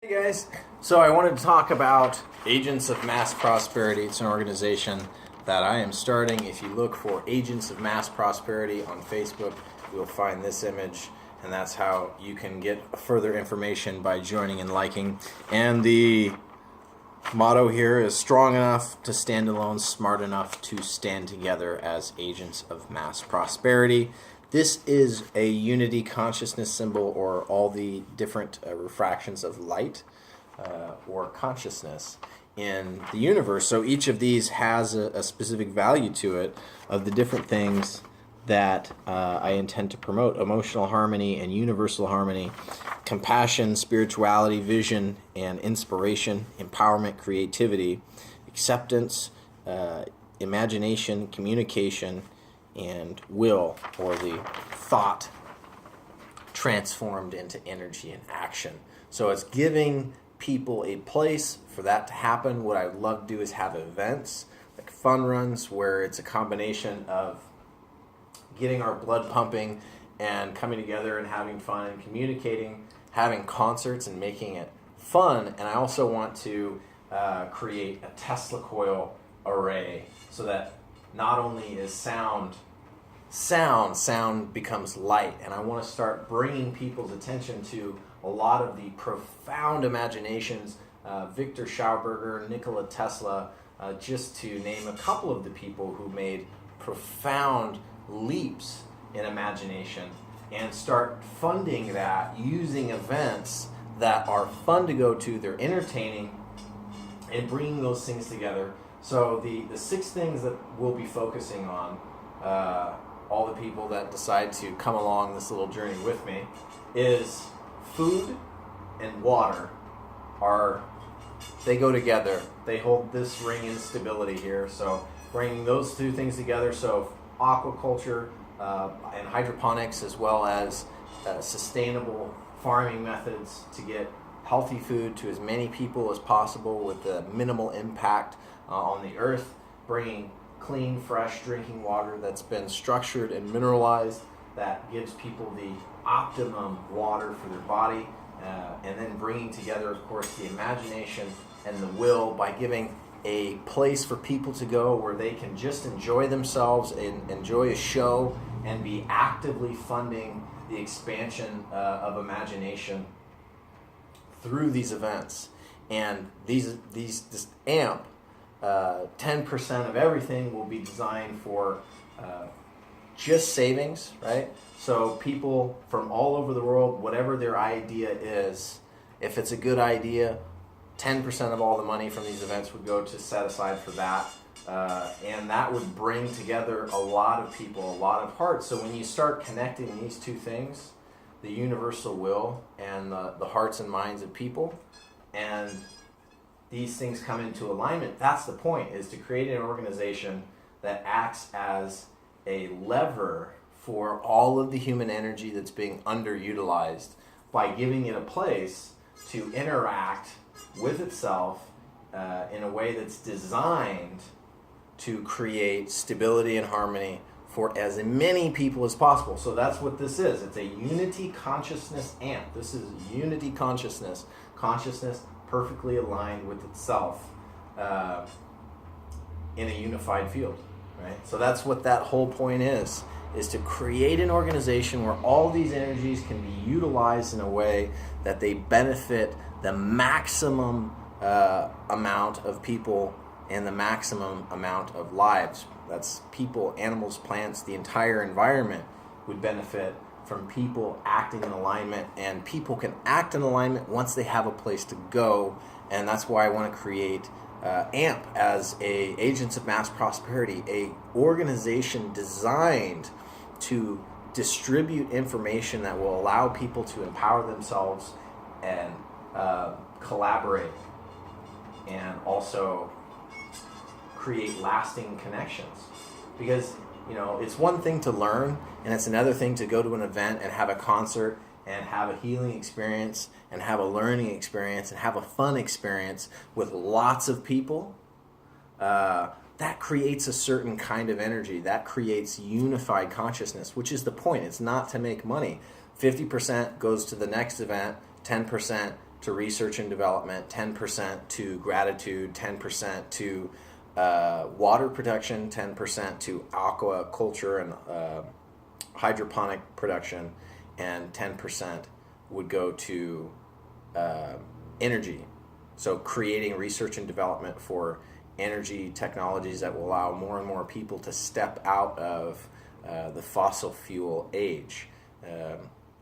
Hey guys, so I wanted to talk about Agents of Mass Prosperity. It's an organization that I am starting. If you look for Agents of Mass Prosperity on Facebook, you'll find this image, and that's how you can get further information by joining and liking. And the motto here is strong enough to stand alone, smart enough to stand together as agents of mass prosperity. This is a unity consciousness symbol, or all the different refractions of light or consciousness in the universe. So each of these has a specific value to it of the different things that I intend to promote: emotional harmony and universal harmony, compassion, spirituality, vision and inspiration, empowerment, creativity, acceptance, imagination, communication, and will, or the thought transformed into energy and action. So it's giving people a place for that to happen. What I would love to do is have events like fun runs where it's a combination of getting our blood pumping and coming together and having fun and communicating, having concerts and making it fun. And I also want to create a Tesla coil array so that not only is sound becomes light. And I want to start bringing people's attention to a lot of the profound imaginations, Victor Schauberger, Nikola Tesla, just to name a couple of the people who made profound leaps in imagination, and start funding that using events that are fun to go to, they're entertaining, and bringing those things together. So the 6 things that we'll be focusing on, all the people that decide to come along this little journey with me, is food and water. They go together. They hold this ring in stability here. So bringing those 2 things together, so aquaculture and hydroponics, as well as sustainable farming methods to get healthy food to as many people as possible with a minimal impact on the earth, bringing clean, fresh drinking water that's been structured and mineralized, that gives people the optimum water for their body, and then bringing together, of course, the imagination and the will by giving a place for people to go where they can just enjoy themselves and enjoy a show, and be actively funding the expansion of imagination through these events. And this AMP, 10% of everything will be designed for just savings, right? So people from all over the world, whatever their idea is, if it's a good idea, 10% of all the money from these events would go to set aside for that. And that would bring together a lot of people, a lot of hearts. So when you start connecting these 2 things, the universal will and the hearts and minds of people, and these things come into alignment, that's the point, is to create an organization that acts as a lever for all of the human energy that's being underutilized, by giving it a place to interact with itself in a way that's designed to create stability and harmony for as many people as possible. So that's what this is. It's a unity consciousness AMP. This is unity consciousness perfectly aligned with itself in a unified field, right? So that's what that whole point is to create an organization where all these energies can be utilized in a way that they benefit the maximum amount of people and the maximum amount of lives. That's people, animals, plants, the entire environment would benefit from people acting in alignment, and people can act in alignment once they have a place to go. And that's why I want to create AMP as a Agents of Mass Prosperity, a organization designed to distribute information that will allow people to empower themselves and collaborate, and also create lasting connections. Because it's one thing to learn, and it's another thing to go to an event and have a concert and have a healing experience and have a learning experience and have a fun experience with lots of people. That creates a certain kind of energy. That creates unified consciousness, which is the point. It's not to make money. 50% goes to the next event, 10% to research and development, 10% to gratitude, 10% to water protection, 10% to aquaculture and hydroponic production, and 10% would go to energy. So creating research and development for energy technologies that will allow more and more people to step out of the fossil fuel age,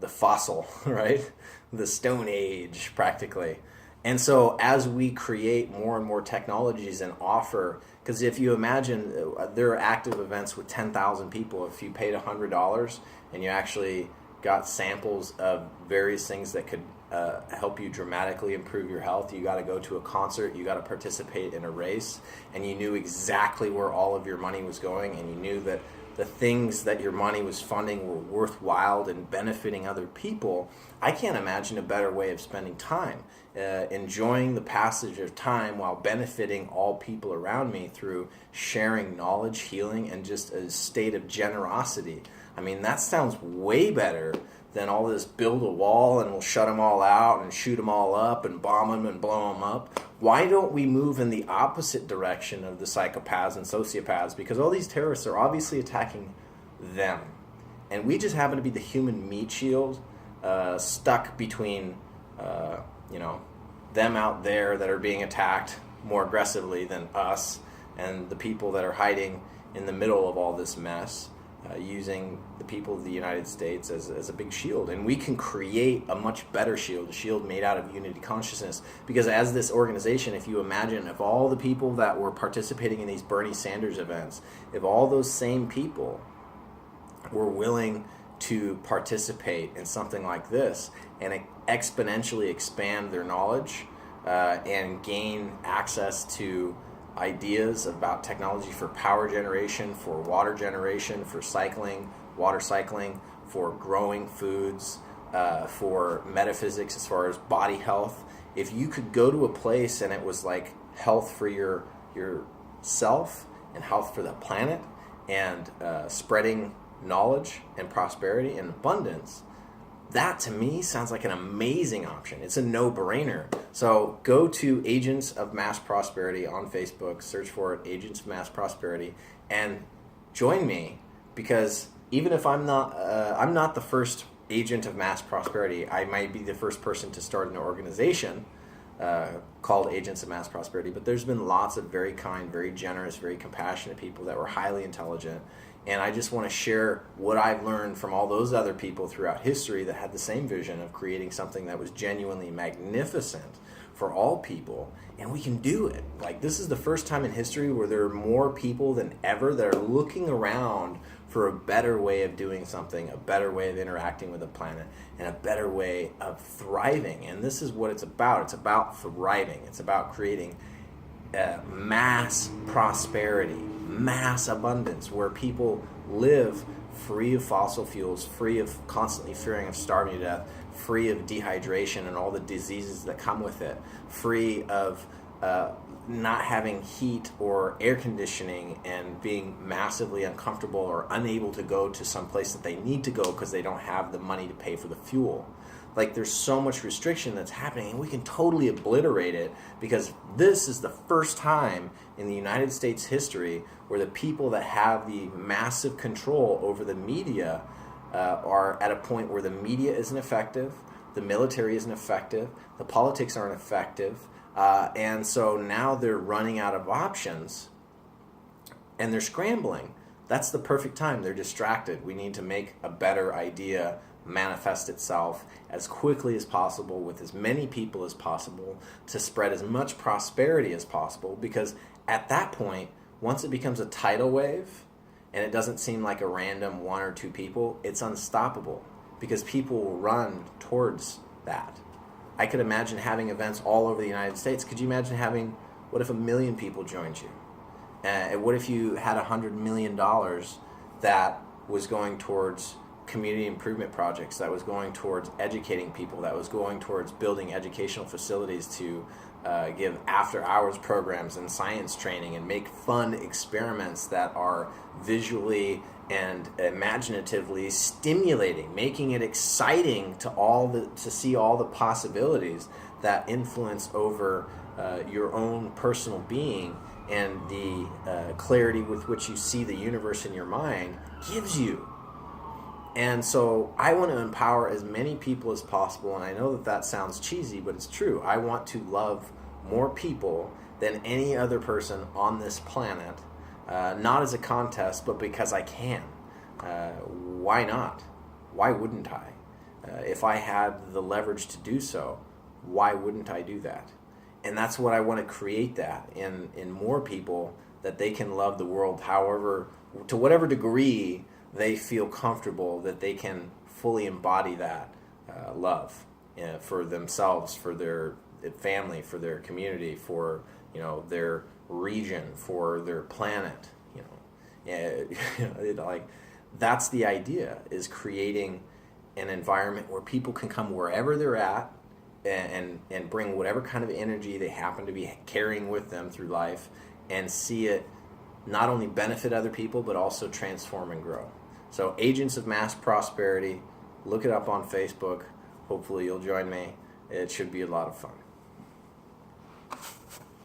the fossil, right? The Stone Age, practically. And so as we create more and more technologies and offer, because if you imagine there are active events with 10,000 people, if you paid $100 and you actually got samples of various things that could help you dramatically improve your health, you got to go to a concert, you got to participate in a race, and you knew exactly where all of your money was going, and you knew that the things that your money was funding were worthwhile and benefiting other people. I can't imagine a better way of spending time, enjoying the passage of time while benefiting all people around me through sharing knowledge, healing, and just a state of generosity. I mean, that sounds way better than all this build a wall and we'll shut them all out and shoot them all up and bomb them and blow them up. Why don't we move in the opposite direction of the psychopaths and sociopaths? Because all these terrorists are obviously attacking them. And we just happen to be the human meat shield stuck between, them out there that are being attacked more aggressively than us, and the people that are hiding in the middle of all this mess. Using the people of the United States as a big shield. And we can create a much better shield, a shield made out of unity consciousness. Because as this organization, if you imagine, if all the people that were participating in these Bernie Sanders events, if all those same people were willing to participate in something like this and exponentially expand their knowledge and gain access to ideas about technology for power generation, for water generation, for cycling, water cycling, for growing foods, for metaphysics as far as body health. If you could go to a place and it was like health for yourself and health for the planet and spreading knowledge and prosperity and abundance, that to me sounds like an amazing option. It's a no-brainer. So go to Agents of Mass Prosperity on Facebook, search for it, Agents of Mass Prosperity, and join me, because even if I'm not the first agent of mass prosperity, I might be the first person to start an organization called Agents of Mass Prosperity, but there's been lots of very kind, very generous, very compassionate people that were highly intelligent. And I just want to share what I've learned from all those other people throughout history that had the same vision of creating something that was genuinely magnificent for all people. And we can do it. Like, this is the first time in history where there are more people than ever that are looking around for a better way of doing something, a better way of interacting with the planet, and a better way of thriving. And this is what it's about. It's about thriving. It's about creating mass prosperity, mass abundance, where people live free of fossil fuels, free of constantly fearing of starving to death, free of dehydration and all the diseases that come with it, free of not having heat or air conditioning and being massively uncomfortable or unable to go to some place that they need to go because they don't have the money to pay for the fuel. Like, there's so much restriction that's happening, and we can totally obliterate it, because this is the first time in the United States history where the people that have the massive control over the media are at a point where the media isn't effective, the military isn't effective, the politics aren't effective, and so now they're running out of options, and they're scrambling. That's the perfect time. They're distracted. We need to make a better idea manifest itself as quickly as possible with as many people as possible to spread as much prosperity as possible, because at that point, once it becomes a tidal wave and it doesn't seem like a random one or two people, it's unstoppable, because people will run towards that. I could imagine having events all over the United States. Could you imagine having, what if 1 million people joined you? What if you had $100 million that was going towards community improvement projects, that was going towards educating people, that was going towards building educational facilities to give after-hours programs and science training and make fun experiments that are visually and imaginatively stimulating, making it exciting to see all the possibilities that influence over your own personal being and the clarity with which you see the universe in your mind gives you. And so I want to empower as many people as possible, and I know that sounds cheesy, but it's true. I want to love more people than any other person on this planet, not as a contest, but because I can. Why not? Why wouldn't I? If I had the leverage to do so, why wouldn't I do that? And that's what I want to create, that in more people, that they can love the world however, to whatever degree they feel comfortable, that they can fully embody that love for themselves, for their family, for their community, for their region, for their planet. Like that's the idea, is creating an environment where people can come wherever they're at and bring whatever kind of energy they happen to be carrying with them through life, and see it not only benefit other people but also transform and grow. So Agents of Mass Prosperity, look it up on Facebook. Hopefully you'll join me. It should be a lot of fun.